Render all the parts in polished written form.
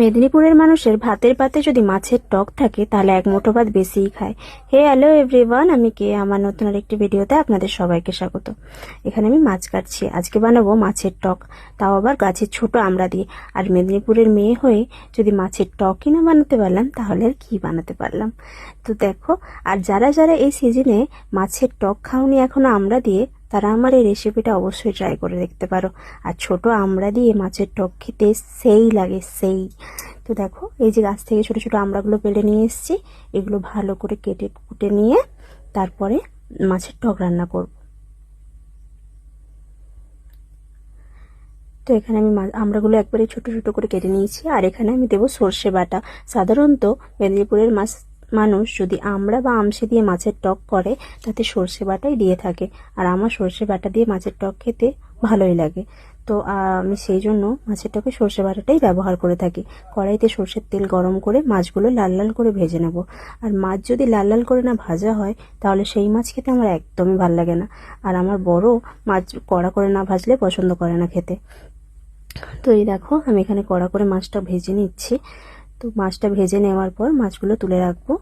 মেদিনীপুরের মানুষের ভাতের পাতে যদি মাছের টক থাকে তাহলে এক মুঠো ভাত বেশিই খায়। হে হ্যালো এভরিওয়ান, আমি কে আমার নতুন আরেকটি ভিডিওতে আপনাদের সবাইকে স্বাগত। এখানে আমি মাছ কাটছি, আজকে বানাবো মাছের টক, তাও আবার গাছের ছোট আমড়া দিয়ে। আর মেদিনীপুরের মেয়ে হয়ে যদি মাছের টকই না বানাতে পারলাম তাহলে আর কি বানাতে পারলাম। তো দেখো, আর যারা যারা এই সিজনে মাছের টক খাওনি এখনো আমড়া দিয়ে, তারা আমার এই রেসিপিটা অবশ্যই ট্রাই করে দেখতে পারো। আর ছোট আমড়া দিয়ে মাছের টক খেতে সেই লাগে সেই। তো দেখো, এই যে গাছ থেকে ছোট ছোট আমড়াগুলো পেড়ে নিয়ে এসেছি, এগুলো ভালো করে কেটে কুটে নিয়ে তারপরে মাছের টক রান্না করব। তো এখানে আমি আমড়াগুলো একবারে ছোট ছোট করে কেটে নিয়েছি। আর এখানে আমি দেবো সর্ষে বাটা। সাধারণত মেদিনীপুরের মানুষ যদি আমড়া বা আমসি দিয়ে মাছের টক করে তাতে সর্ষে বাটাই দিয়ে থাকে, আর আমার সর্ষে বাটা দিয়ে মাছের টক খেতে ভালোই লাগে। তো আমি সেই জন্য মাছের টকে সর্ষে বাটাটাই ব্যবহার করে থাকি। কড়াইতে সর্ষের তেল গরম করে মাছগুলো লাল লাল করে ভেজে নেব। আর মাছ যদি লাল লাল করে না ভাজা হয় তাহলে সেই মাছ খেতে আমার একদমই ভালো লাগে না। আর আমার বড় মাছ কড়া করে না ভাজলে পছন্দ করে না খেতে। তো এই দেখো, আমি এখানে কড়া করে মাছটা ভেজে নিচ্ছি। তো মাছটা ভেজে নেওয়ার পর মাছগুলো তুলে রাখবো।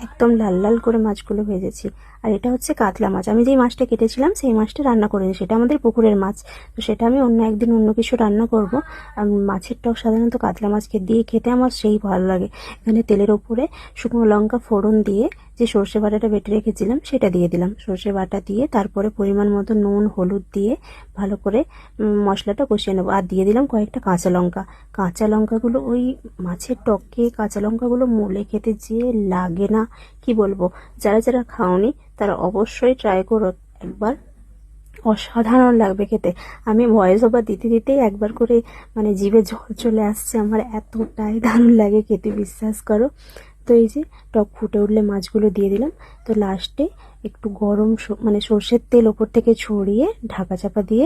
একদম লাল লাল করে মাছগুলো ভেজেছি। আর এটা হচ্ছে কাতলা মাছ। আমি যেই মাছটা কেটেছিলাম সেই মাছটা রান্না করিনি, সেটা আমাদের পুকুরের মাছ। তো সেটা আমি অন্য একদিন অন্য কিছু রান্না করব। মাছের টক সাধারণত কাতলা মাছকে দিয়ে খেতে আমার সেই ভালো লাগে। এখানে তেলের ওপরে শুকনো লঙ্কা ফোড়ন দিয়ে যে সর্ষে বাটাটা বেটে রেখেছিলাম সেটা দিয়ে দিলাম। সর্ষে বাটা দিয়ে তারপরে পরিমাণ মতো নুন হলুদ দিয়ে ভালো করে মশলাটা কষিয়ে নেবো। আর দিয়ে দিলাম কয়েকটা কাঁচা লঙ্কা। কাঁচা লঙ্কাগুলো ওই মাছের টকে কাঁচা লঙ্কাগুলো মলে খেতে যে লাগে না, কি বলবো। যারা যারা খাওনি তারা অবশ্যই ট্রাই করো একবার, অসাধারণ লাগবে খেতে। আমি ভয়েস ওভার দিতে দিতেই একবার করে মানে জিভে জল চলে আসছে আমার, এতটাই দারুণ লাগে খেতে, বিশ্বাস করো। তো এই যে টক ফুটে উঠলে মাছগুলো দিয়ে দিলাম। তো লাস্টে একটু গরম মানে সর্ষের তেল ওপর থেকে ছড়িয়ে ঢাকা চাপা দিয়ে